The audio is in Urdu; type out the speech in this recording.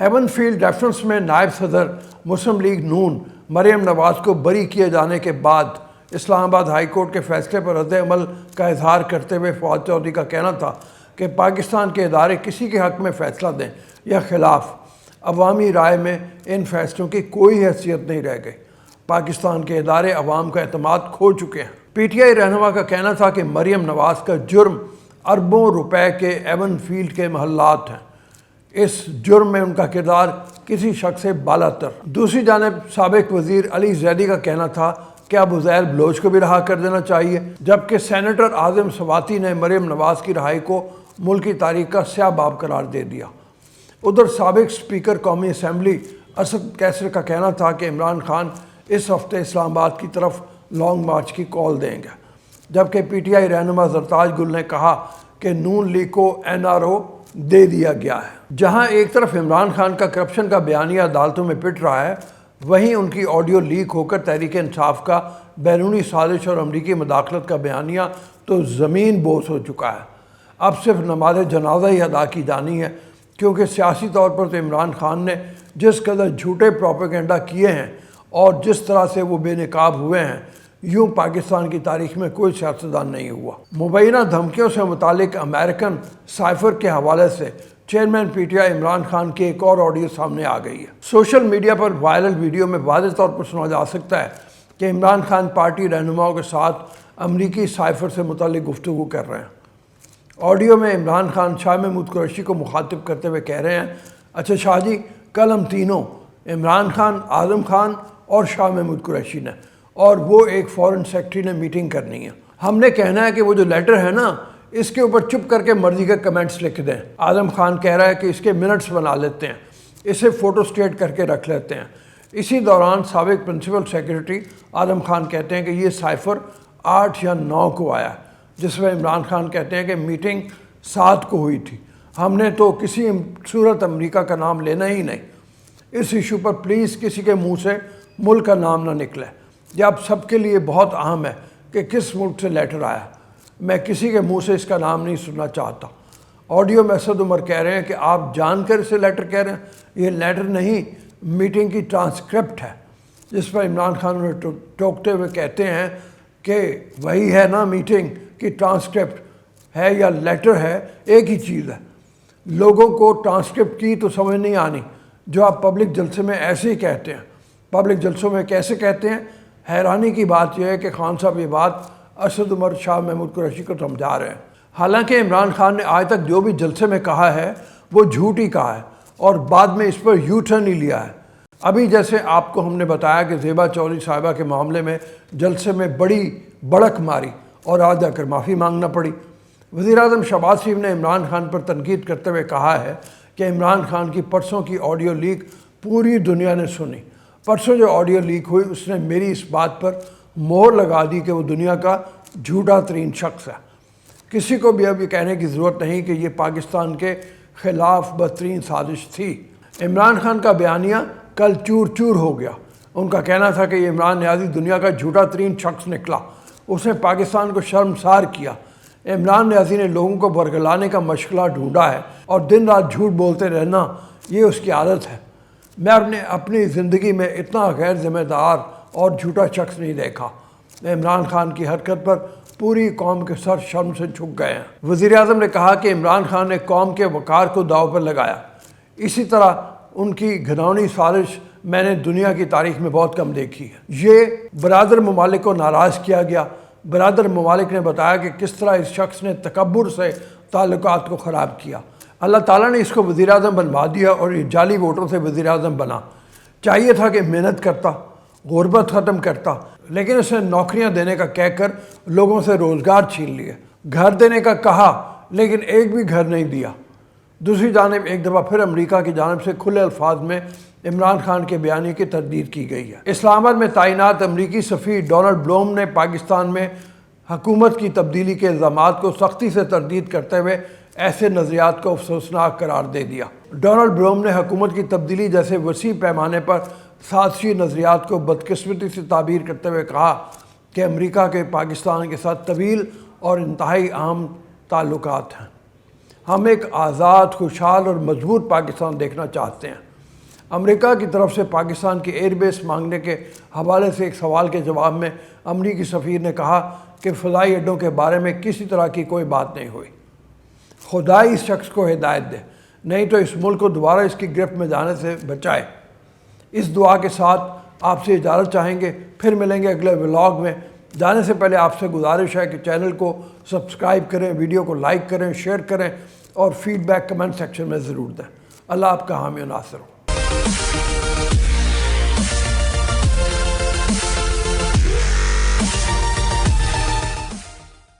ایون فیلڈ ریفرنس میں نائب صدر مسلم لیگ نون مریم نواز کو بری کیے جانے کے بعد اسلام آباد ہائی کورٹ کے فیصلے پر رد عمل کا اظہار کرتے ہوئے فواد چودھری کا کہنا تھا کہ پاکستان کے ادارے کسی کے حق میں فیصلہ دیں یا خلاف، عوامی رائے میں ان فیصلوں کی کوئی حیثیت نہیں رہ گئی۔ پاکستان کے ادارے عوام کا اعتماد کھو چکے ہیں۔ پی ٹی آئی رہنما کا کہنا تھا کہ مریم نواز کا جرم اربوں روپے کے ایون فیلڈ کے محلات ہیں، اس جرم میں ان کا کردار کسی شخص سے بالا تر۔ دوسری جانب سابق وزیر علی زیدی کا کہنا تھا کہ اب عزیر بلوچ کو بھی رہا کر دینا چاہیے، جبکہ سینیٹر اعظم سواتی نے مریم نواز کی رہائی کو ملکی تاریخ کا سیاہ باب قرار دے دیا۔ ادھر سابق اسپیکر قومی اسمبلی اسد کیسر کا کہنا تھا کہ عمران خان اس ہفتے اسلام آباد کی طرف لانگ مارچ کی کال دیں گے، جبکہ پی ٹی آئی رہنما زرتاج گل نے کہا کہ نون لیگ کو این آر او دے دیا گیا ہے۔ جہاں ایک طرف عمران خان کا کرپشن کا بیانیہ عدالتوں میں پٹ رہا ہے، وہیں ان کی آڈیو لیک ہو کر تحریک انصاف کا بیرونی سازش اور امریکی مداخلت کا بیانیہ تو زمین بوس ہو چکا ہے۔ اب صرف نماز جنازہ ہی ادا کی جانی ہے، کیونکہ سیاسی طور پر تو عمران خان نے جس قدر جھوٹے پروپیگنڈا کیے ہیں اور جس طرح سے وہ بے نقاب ہوئے ہیں، یوں پاکستان کی تاریخ میں کوئی سیاستدان نہیں ہوا۔ مبینہ دھمکیوں سے متعلق امریکن سائفر کے حوالے سے chairman P T I Imran Khan کی ایک اور آڈیو سامنے آ گئی ہے۔ سوشل میڈیا پر وائرل ویڈیو میں واضح طور پر سنا جا سکتا ہے کہ عمران خان پارٹی رہنماؤں کے ساتھ امریکی سائفر سے متعلق گفتگو کر رہے ہیں۔ آڈیو میں عمران خان شاہ محمود قریشی کو مخاطب کرتے ہوئے کہہ رہے ہیں، اچھا شاہ جی، کل ہم تینوں عمران خان، اعظم خان اور شاہ محمود قریشی نے اور وہ ایک فورن سیکرٹری نے میٹنگ کرنی ہے۔ ہم نے کہنا ہے کہ وہ جو لیٹر ہے نا، اس کے اوپر چپ کر کے مرضی کے کمنٹس لکھ دیں۔ اعظم خان کہہ رہا ہے کہ اس کے منٹس بنا لیتے ہیں، اسے فوٹو اسٹیٹ کر کے رکھ لیتے ہیں۔ اسی دوران سابق پرنسپل سیکرٹری اعظم خان کہتے ہیں کہ یہ سائفر 8 یا 9 کو آیا ہے، جس میں عمران خان کہتے ہیں کہ میٹنگ 7 کو ہوئی تھی، ہم نے تو کسی صورت امریکہ کا نام لینا ہی نہیں۔ اس ایشو پر پلیز کسی کے منہ سے ملک کا نام نہ نکلے۔ یہ اب سب کے لیے بہت اہم ہے کہ کس ملک سے لیٹر آیا، میں کسی کے منہ سے اس کا نام نہیں سننا چاہتا۔ آڈیو میں اسد عمر کہہ رہے ہیں کہ آپ جان کر اسے لیٹر کہہ رہے ہیں، یہ لیٹر نہیں، میٹنگ کی ٹرانسکرپٹ ہے، جس پر عمران خان انہیں ٹوکتے ہوئے کہتے ہیں کہ وہی ہے نا، میٹنگ کی ٹرانسکرپٹ ہے یا لیٹر ہے، ایک ہی چیز ہے۔ لوگوں کو ٹرانسکرپٹ کی تو سمجھ نہیں آنی جو آپ پبلک جلسے میں ایسے ہی کہتے ہیں۔ پبلک جلسوں میں کیسے کہتے ہیں؟ حیرانی کی بات یہ ہے کہ خان صاحب یہ بات اسد عمر، شاہ محمود قریشی کو سمجھا رہے ہیں، حالانکہ عمران خان نے آج تک جو بھی جلسے میں کہا ہے وہ جھوٹ ہی کہا ہے اور بعد میں اس پر یو ٹرن ہی لیا ہے۔ ابھی جیسے آپ کو ہم نے بتایا کہ زیبا چودھری صاحبہ کے معاملے میں جلسے میں بڑی بڑک ماری اور آج جا کر معافی مانگنا پڑی۔ وزیر اعظم شہباز شریف نے عمران خان پر تنقید کرتے ہوئے کہا ہے کہ عمران خان کی پرسوں کی آڈیو لیک پوری دنیا نے سنی۔ پرسوں جو آڈیو لیک ہوئی، اس نے میری اس بات پر مہر لگا دی کہ وہ دنیا کا جھوٹا ترین شخص ہے۔ کسی کو بھی اب یہ کہنے کی ضرورت نہیں کہ یہ پاکستان کے خلاف بدترین سازش تھی۔ عمران خان کا بیانیہ کل چور چور ہو گیا۔ ان کا کہنا تھا کہ یہ عمران نیازی دنیا کا جھوٹا ترین شخص نکلا، اس نے پاکستان کو شرمسار کیا۔ عمران نیازی نے لوگوں کو برگلانے کا مشغلہ ڈھونڈا ہے اور دن رات جھوٹ بولتے رہنا یہ اس کی عادت ہے۔ میں اپنی زندگی میں اتنا غیر ذمہ دار اور جھوٹا شخص نہیں دیکھا۔ عمران خان کی حرکت پر پوری قوم کے سر شرم سے جھک گئے ہیں۔ وزیر اعظم نے کہا کہ عمران خان نے قوم کے وقار کو داؤ پر لگایا۔ اسی طرح ان کی گھناؤنی سازش میں نے دنیا کی تاریخ میں بہت کم دیکھی ہے۔ یہ برادر ممالک کو ناراض کیا گیا۔ برادر ممالک نے بتایا کہ کس طرح اس شخص نے تکبر سے تعلقات کو خراب کیا۔ اللہ تعالیٰ نے اس کو وزیر اعظم بنوا دیا اور یہ جعلی ووٹوں سے وزیر اعظم بنا۔ چاہیے تھا کہ محنت کرتا، غربت ختم کرتا، لیکن اس نے نوکریاں دینے کا کہہ کر لوگوں سے روزگار چھین لیے، گھر دینے کا کہا لیکن ایک بھی گھر نہیں دیا۔ دوسری جانب ایک دفعہ پھر امریکہ کی جانب سے کھلے الفاظ میں عمران خان کے بیانیے کی تردید کی گئی ہے۔ اسلام آباد میں تعینات امریکی سفیر ڈونلڈ بلوم نے پاکستان میں حکومت کی تبدیلی کے الزامات کو سختی سے تردید کرتے ہوئے ایسے نظریات کو افسوسناک قرار دے دیا۔ ڈونلڈ بلوم نے حکومت کی تبدیلی جیسے وسیع پیمانے پر سازشی نظریات کو بدقسمتی سے تعبیر کرتے ہوئے کہا کہ امریکہ کے پاکستان کے ساتھ طویل اور انتہائی اہم تعلقات ہیں۔ ہم ایک آزاد، خوشحال اور مضبوط پاکستان دیکھنا چاہتے ہیں۔ امریکہ کی طرف سے پاکستان کی ایئر بیس مانگنے کے حوالے سے ایک سوال کے جواب میں امریکی سفیر نے کہا کہ فضائی اڈوں کے بارے میں کسی طرح کی کوئی بات نہیں ہوئی۔ خدا اس شخص کو ہدایت دے، نہیں تو اس ملک کو دوبارہ اس کی گرفت میں جانے سے بچائے۔ اس دعا کے ساتھ آپ سے اجازت چاہیں گے، پھر ملیں گے اگلے ولاگ میں۔ جانے سے پہلے آپ سے گزارش ہے کہ چینل کو سبسکرائب کریں، ویڈیو کو لائک کریں، شیئر کریں اور فیڈ بیک کمنٹ سیکشن میں ضرور دیں۔ اللہ آپ کا حامی و ناصر ہو۔